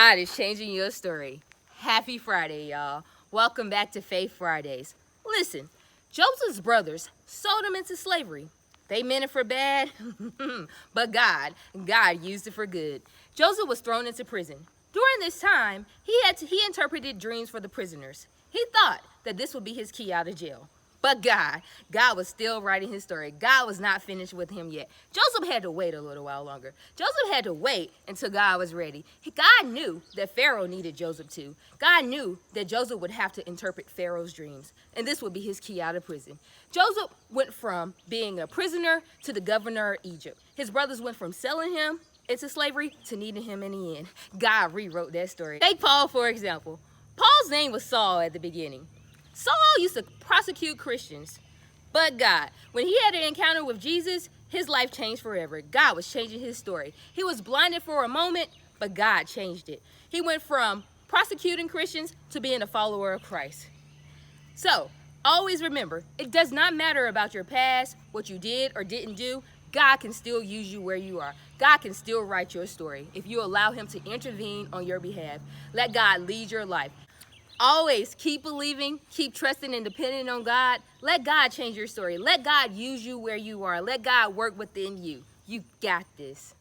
God is changing your story. Happy Friday, y'all. Welcome back to Faith Fridays. Listen, Joseph's brothers sold him into slavery. They meant it for bad, but God used it for good. Joseph was thrown into prison. During this time, he interpreted dreams for the prisoners. He thought that this would be his key out of jail. But God was still writing his story. God was not finished with him yet. Joseph had to wait a little while longer. Joseph had to wait until God was ready. God knew that Pharaoh needed Joseph too. God knew that Joseph would have to interpret Pharaoh's dreams, and this would be his key out of prison. Joseph went from being a prisoner to the governor of Egypt. His brothers went from selling him into slavery to needing him in the end. God rewrote that story. Take Paul, for example. Paul's name was Saul at the beginning. Saul used to prosecute Christians, but God, when he had an encounter with Jesus, his life changed forever. God was changing his story. He was blinded for a moment, but God changed it. He went from prosecuting Christians to being a follower of Christ. So, always remember, it does not matter about your past, what you did or didn't do. God can still use you where you are. God can still write your story if you allow him to intervene on your behalf. Let God lead your life. Always keep believing, keep trusting and depending on God. Let God change your story. Let God use you where you are. Let God work within you. You got this.